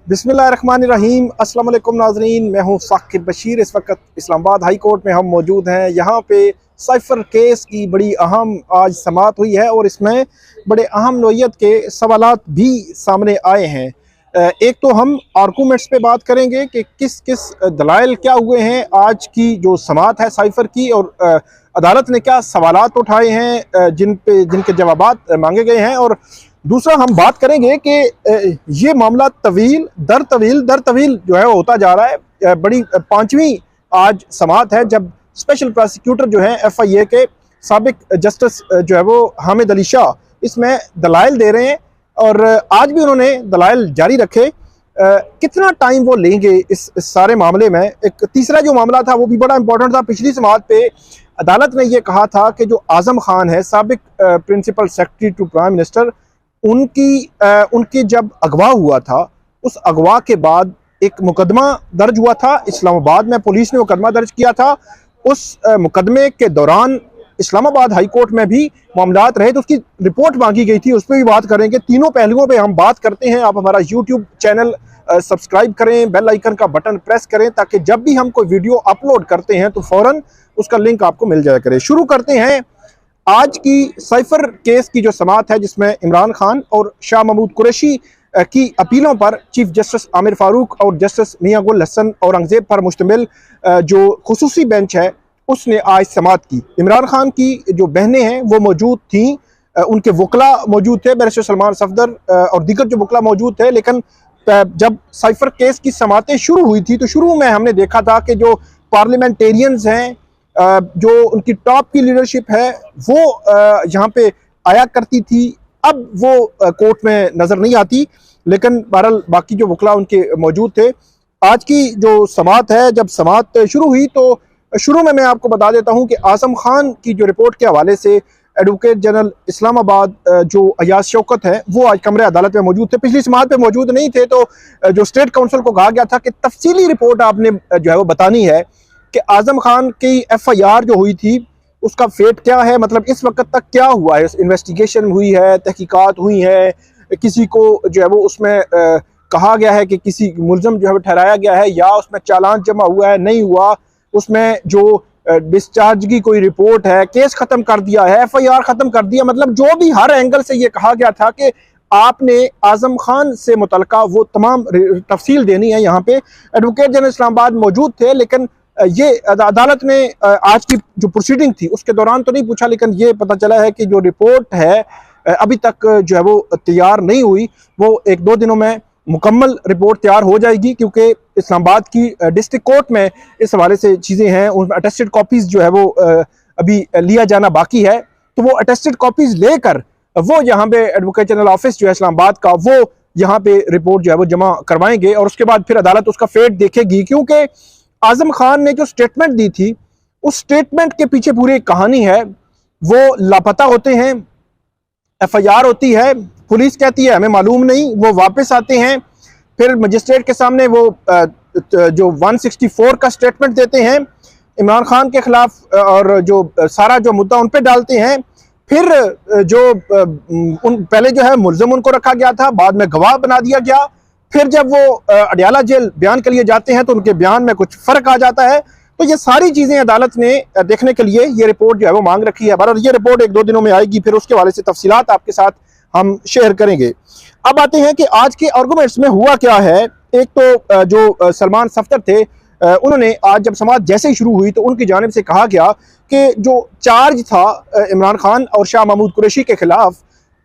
बिस्मिल्लाहिर्रहमानिर्रहीम। अस्सलाम वालेकुम नाज़रीन, मैं हूँ साकिब बशीर। इस वक्त इस्लामाबाद हाई कोर्ट में हम मौजूद हैं। यहाँ पे साइफ़र केस की बड़ी अहम आज समाअत हुई है और इसमें बड़े अहम नोयत के सवालात भी सामने आए हैं। एक तो हम आर्गूमेंट्स पे बात करेंगे कि किस किस दलाइल क्या हुए हैं आज की जो समाअत है साइफ़र की, और अदालत ने क्या सवालात उठाए हैं जिनके जवाबात मांगे गए हैं। और दूसरा हम बात करेंगे कि ये मामला दर तवील जो है वो होता जा रहा है। बड़ी पांचवी आज समाअत है जब स्पेशल प्रोसिक्यूटर जो है FIA के साबिक जस्टिस जो है वो हामिद अली शाह इसमें दलाइल दे रहे हैं और आज भी उन्होंने दलाइल जारी रखे। कितना टाइम वो लेंगे इस सारे मामले में। एक तीसरा जो मामला था वो भी बड़ा इंपॉर्टेंट था। पिछली समाअत पे अदालत ने ये कहा था कि जो आजम खान है साबिक principal secretary to prime minister, उनकी जब अगवा हुआ था, उस अगवा के बाद एक मुकदमा दर्ज हुआ था इस्लामाबाद में। पुलिस ने मुकदमा दर्ज किया था। उस मुकदमे के दौरान इस्लामाबाद हाई कोर्ट में भी मामलात रहे तो उसकी रिपोर्ट मांगी गई थी, उस पर भी बात करेंगे। तीनों पहलुओं पे हम बात करते हैं। आप हमारा यूट्यूब चैनल सब्सक्राइब करें, बेल आइकन का बटन प्रेस करें ताकि जब भी हम कोई वीडियो अपलोड करते हैं तो फ़ौरन उसका लिंक आपको मिल जाया करे। शुरू करते हैं आज की साइफर केस की जो समाअत है जिसमें इमरान खान और शाह महमूद कुरैशी की अपीलों पर चीफ जस्टिस आमिर फारूक और जस्टिस मियां गुल हसन औरंगजेब पर मुश्तमिल जो खुसूसी बेंच है उसने आज समाअत की। इमरान खान की जो बहनें हैं वो मौजूद थीं, उनके वकला मौजूद थे, बैरिस्टर सलमान सफदर और दीगर जो वकला मौजूद थे। लेकिन जब साइफर केस की समाअतें शुरू हुई थी तो शुरू में हमने देखा था कि जो पार्लियामेंटेरियंस हैं, जो उनकी टॉप की लीडरशिप है वो यहाँ पे आया करती थी। अब वो कोर्ट में नज़र नहीं आती, लेकिन बहरहाल बाकी जो वकला उनके मौजूद थे। आज की जो समाअत है, जब समाअत शुरू हुई तो शुरू में मैं आपको बता देता हूँ कि आजम खान की जो रिपोर्ट के हवाले से एडवोकेट जनरल इस्लामाबाद जो अयाज शौकत है वो आज कमरे अदालत में मौजूद थे। पिछली समाअत पे मौजूद नहीं थे तो जो स्टेट काउंसिल को कहा गया था कि तफसीली रिपोर्ट आपने जो है वो बतानी है कि आजम खान की FIR जो हुई थी उसका फेट क्या है, मतलब इस वक्त तक क्या हुआ है। इन्वेस्टिगेशन हुई है, तहकीकात हुई है, किसी को जो है वो उसमें कहा गया है कि किसी मुल्ज़म जो है वो ठहराया गया है या उसमें चालान जमा हुआ है, नहीं हुआ, उसमें जो डिस्चार्ज की कोई रिपोर्ट है, केस ख़त्म कर दिया है, FIR ख़त्म कर दिया। मतलब जो भी हर एंगल से ये कहा गया था कि आपने आजम खान से मुतल्लिका वो तमाम तफसील देनी है। यहाँ पे एडवोकेट जनरल इस्लामाबाद मौजूद थे, लेकिन ये अदालत ने आज की जो प्रोसीडिंग थी उसके दौरान तो नहीं पूछा, लेकिन ये पता चला है कि जो रिपोर्ट है अभी तक जो है वो तैयार नहीं हुई। वो एक दो दिनों में मुकम्मल रिपोर्ट तैयार हो जाएगी क्योंकि इस्लामाबाद की डिस्ट्रिक्ट कोर्ट में इस हवाले से चीज़ें हैं, उसमें अटेस्टेड कॉपीज़ जो है वो अभी लिया जाना बाकी है। तो वो अटेस्टेड कॉपीज़ लेकर वो यहाँ पे एडवोकेट जनरल ऑफिस जो है इस्लामाबाद का वो यहाँ पे रिपोर्ट जो है वो जमा करवाएंगे और उसके बाद फिर अदालत उसका फेट देखेगी। क्योंकि आजम खान ने जो स्टेटमेंट दी थी उस स्टेटमेंट के पीछे पूरी एक कहानी है। वो लापता होते हैं, FIR होती है, पुलिस कहती है हमें मालूम नहीं, वो वापस आते हैं, फिर मजिस्ट्रेट के सामने वो जो 164 का स्टेटमेंट देते हैं इमरान खान के खिलाफ और जो सारा जो मुद्दा उन पे डालते हैं। फिर जो पहले जो है मुल्ज़िम उनको रखा गया था, बाद में गवाह बना दिया गया। फिर जब वो अडियाला जेल बयान के लिए जाते हैं तो उनके बयान में कुछ फ़र्क आ जाता है। तो ये सारी चीज़ें अदालत ने देखने के लिए ये रिपोर्ट जो है वो मांग रखी है। बहरहाल ये रिपोर्ट एक दो दिनों में आएगी, फिर उसके हवाले से तफसीलात आपके साथ हम शेयर करेंगे। अब आते हैं कि आज के आर्गूमेंट्स में हुआ क्या है। एक तो जो सलमान सफदर थे उन्होंने आज जब समाअत जैसे ही शुरू हुई तो उनकी जानिब से कहा गया कि जो चार्ज था इमरान खान और शाह महमूद कुरैशी के खिलाफ,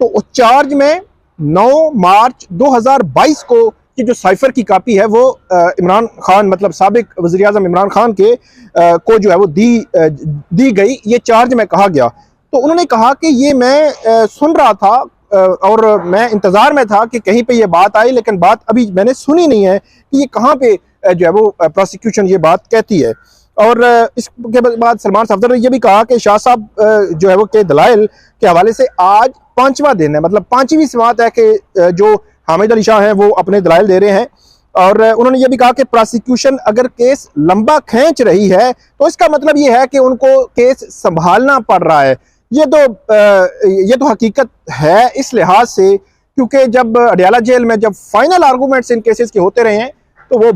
तो उस चार्ज में 9 मार्च 2022 को कि जो साइफर की कापी है वो इमरान खान मतलब साबिक वज़ीर आज़म इमरान खान के को जो है वो दी गई, ये चार्ज में कहा गया। तो उन्होंने कहा कि ये मैं सुन रहा था और मैं इंतज़ार में था कि कहीं पे ये बात आई, लेकिन बात अभी मैंने सुनी नहीं है कि ये कहाँ पे जो है वो प्रोसिक्यूशन ये बात कहती है। और इसके बाद सलमान सफदर ने यह भी कहा कि शाह साहब जो है वो के दलाइल के हवाले से आज 5वां दिन है, मतलब 5वीं समाअत है कि जो हामिद अली शाह हैं वो अपने दलाइल दे रहे हैं। और उन्होंने ये भी कहा कि प्रोसिक्यूशन अगर केस लंबा खींच रही है तो इसका मतलब ये है कि उनको केस संभालना पड़ रहा है। ये तो हकीकत है इस लिहाज से क्योंकि जब अडयाला जेल में जब फाइनल आर्गूमेंट्स इन केसेस के होते रहे हैं तो वो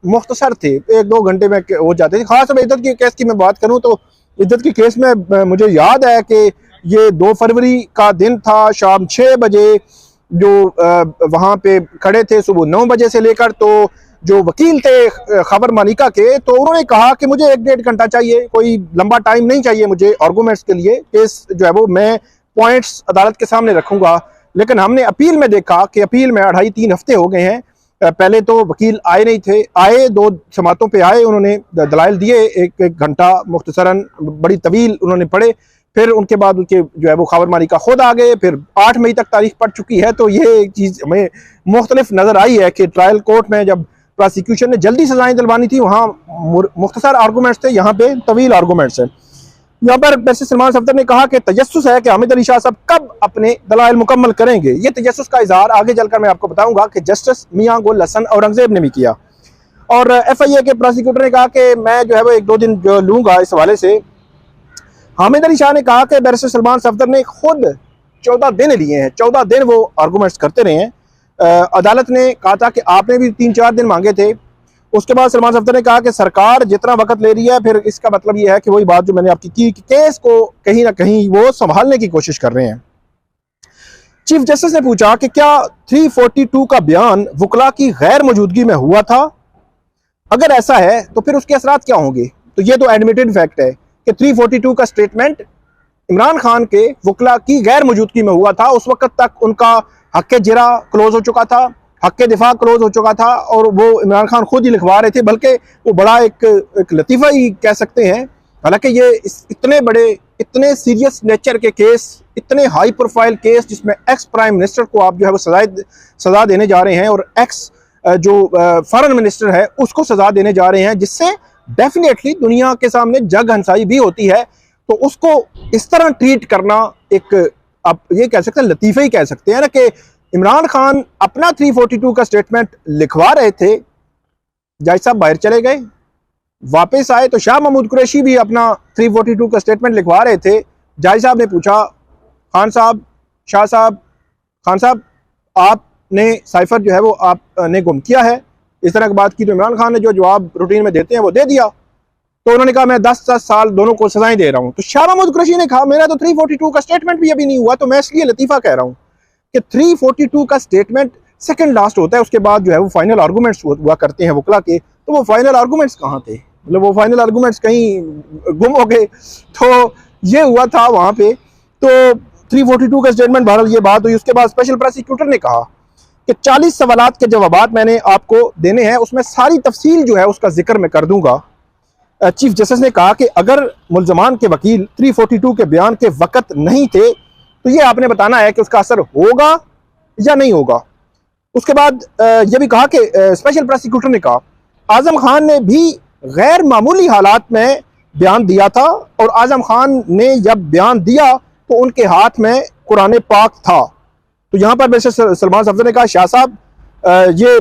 मुख्तसर थे, 1-2 घंटे में हो जाते थे। खासतौर पर इद्दत के केस की मैं बात करूं तो इद्दत के केस में मुझे याद है कि ये 2 फरवरी का दिन था, शाम 6 बजे जो वहाँ पे खड़े थे सुबह 9 बजे से लेकर, तो जो वकील थे खबर मालिका के, तो उन्होंने कहा कि मुझे 1-1.5 घंटा चाहिए, कोई लंबा टाइम नहीं चाहिए मुझे आर्गूमेंट्स के लिए, केस जो है वो मैं पॉइंट्स अदालत के सामने रखूंगा। लेकिन हमने अपील में देखा कि अपील में 2.5-3 हफ्ते हो गए हैं। पहले तो वकील आए नहीं थे, आए 2 समातों पे आए, उन्होंने दलाइल दिए, 1-1 घंटा मुख्तसरन बड़ी तवील उन्होंने पढ़े, फिर उनके बाद उनके जो है वो खबर मालिका खुद आ गए, फिर 8 मई तक तारीख पड़ चुकी है। तो ये एक चीज़ हमें मुख्तलिफ नज़र आई है कि ट्रायल कोर्ट में जब प्रोसिक्यूशन ने जल्दी सजाएं दिलवानी थी वहाँ मुख्तसर आर्गूमेंट्स थे, यहाँ पे तवील आर्गूमेंट्स हैं। यहाँ पर वैसे सलमान सफदर ने कहा कि तजस्सुस है कि हामिद अली शाह साहब कब अपने दलाइल मुकम्मल करेंगे। ये तजस्सुस का इजहार आगे चलकर मैं आपको बताऊंगा कि जस्टिस मियां गुल हसन औरंगजेब ने भी किया। और FIA के प्रोसिक्यूटर ने कहा कि मैं जो है वो 1-2 दिन जो लूंगा इस हवाले से। हामिद अली शाह ने कहा कि बैरिस्टर सलमान सफदर ने खुद 14 दिन लिए हैं, 14 दिन वो आर्गूमेंट्स करते रहे हैं। अदालत ने कहा था कि आपने भी 3-4 दिन मांगे थे। उसके बाद सलमान सफदर ने कहा कि सरकार जितना वक्त ले रही है, फिर इसका मतलब ये है कि वही बात जो मैंने आपकी की कि केस को कहीं ना कहीं वो संभालने की कोशिश कर रहे हैं। चीफ जस्टिस ने पूछा कि क्या 342 का बयान वकला की गैर मौजूदगी में हुआ था? अगर ऐसा है तो फिर उसके असरात क्या होंगे? तो ये तो एडमिटेड फैक्ट है कि 342 का स्टेटमेंट इमरान खान के वकला की गैर मौजूदगी में हुआ था। उस वक्त तक उनका हक जिरा क्लोज हो चुका था, हक दिफा क्लोज हो चुका था, और वो इमरान खान खुद ही लिखवा रहे थे, बल्कि वो बड़ा एक लतीफ़ा ही कह सकते हैं। हालांकि ये इतने बड़े, इतने सीरियस नेचर के केस, इतने हाई प्रोफाइल केस जिसमें एक्स प्राइम मिनिस्टर को आप जो है वो सज़ा देने जा रहे हैं, और एक्स जो फॉरेन मिनिस्टर है उसको सज़ा देने जा रहे हैं, जिससे डेफिनेटली दुनिया के सामने जग हंसाई भी होती है। तो उसको इस तरह ट्रीट करना एक, आप ये कह सकते हैं लतीफ़ा ही कह सकते हैं ना, कि इमरान खान अपना 342 का स्टेटमेंट लिखवा रहे थे, जज साहब बाहर चले गए, वापस आए तो शाह महमूद कुरैशी भी अपना 342 का स्टेटमेंट लिखवा रहे थे। जज साहब ने पूछा, खान साहब, शाह साहब, खान साहब आपने साइफर जो है वो आपने गुम किया है, इस तरह की बात की। तो इमरान खान ने जो जवाब रूटीन में देते हैं वो दे दिया। तो उन्होंने कहा मैं 10-10 साल दोनों को सजाएं दे रहा हूँ। तो शाह महमूद कुरैशी ने कहा मेरा तो 342 का स्टेटमेंट भी अभी नहीं हुआ, तो मैं इसलिए लतीफ़ा कह रहा हूँ कि 342 का स्टेटमेंट सेकंड लास्ट होता है, उसके बाद जो है वो फाइनल आर्गूमेंट्स हुआ करते हैं वकला के। तो वो फाइनल आर्गूमेंट्स कहाँ थे? मतलब वो फाइनल आर्गूमेंट्स कहीं गुम हो गए। तो ये हुआ था वहाँ पे। तो 342 का स्टेटमेंट बहरहाल ये बात हुई। उसके बाद स्पेशल प्रोसिक्यूटर ने कहा कि 40 सवालात के जवाबात मैंने आपको देने हैं, उसमें सारी तफसील जो है उसका जिक्र मैं कर दूंगा। चीफ जस्टिस ने कहा कि अगर मुल्जमान के वकील 342 के बयान के वक्त नहीं थे तो ये आपने बताना है कि उसका असर होगा या नहीं होगा। उसके बाद यह भी कहा कि स्पेशल प्रोसिक्यूटर ने कहा आजम खान ने भी गैर मामूली हालात में बयान दिया था, और आजम खान ने जब बयान दिया तो उनके हाथ में कुरान पाक था। तो यहाँ पर वैसे सलमान सफदर ने कहा शाह साहब ये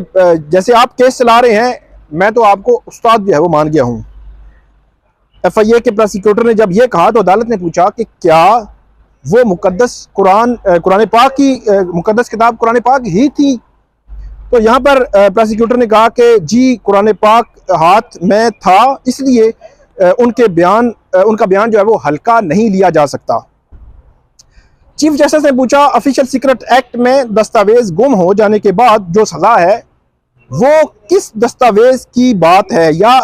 जैसे आप केस चला रहे हैं, मैं तो आपको उस्ताद जो है वो मान गया हूँ। FIA के प्रोसिक्यूटर ने जब ये कहा तो अदालत ने पूछा कि क्या वो मुकद्दस कुरान पाक की मुकद्दस किताब कुरान पाक ही थी? तो यहाँ पर प्रोसिक्यूटर ने कहा कि जी कुरान पाक हाथ में था, इसलिए उनका बयान जो है वो हल्का नहीं लिया जा सकता। चीफ जस्टिस ने पूछा ऑफिशियल सीक्रेट एक्ट में दस्तावेज गुम हो जाने के बाद जो सजा है वो किस दस्तावेज की बात है, या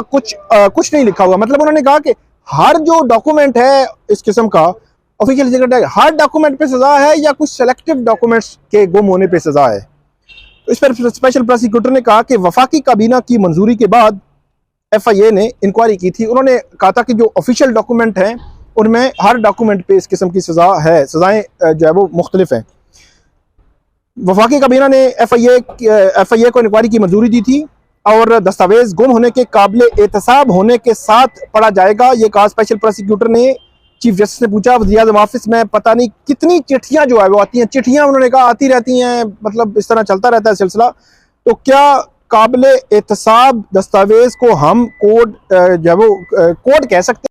कुछ नहीं लिखा हुआ। मतलब उन्होंने कहा कि हर जो डॉक्यूमेंट है इस किस्म का ऑफिशियल सीक्रेट एक्ट, हर डॉक्यूमेंट पे सजा है या कुछ सेलेक्टिव डॉक्यूमेंट्स के गुम होने पे सजा है। इस पर स्पेशल प्रोसिक्यूटर ने कहा कि वफाकी काबीना की मंजूरी के बाद FIA ने इंक्वायरी की थी। उन्होंने कहा था कि जो ऑफिशियल डॉक्यूमेंट हैं उनमें हर डॉक्यूमेंट पे इस किस्म की सजा है, सजाएं जो है वो मुख्तलिफ हैं। वफाकी काबीना ने FIA को इंक्वायरी की मंजूरी दी थी और दस्तावेज गुम होने के काबिल एहतसाब होने के साथ पढ़ा जाएगा, ये कहा स्पेशल प्रोसिक्यूटर ने। चीफ जस्टिस ने पूछा वज़ीर-ए-आज़म ऑफिस में पता नहीं कितनी चिट्ठियां जो है वो आती हैं, चिट्ठियां उन्होंने कहा आती रहती हैं, मतलब इस तरह चलता रहता है सिलसिला। तो क्या काबिल एहतसाब दस्तावेज को हम कोड जो है वो कोड कह सकते हैं?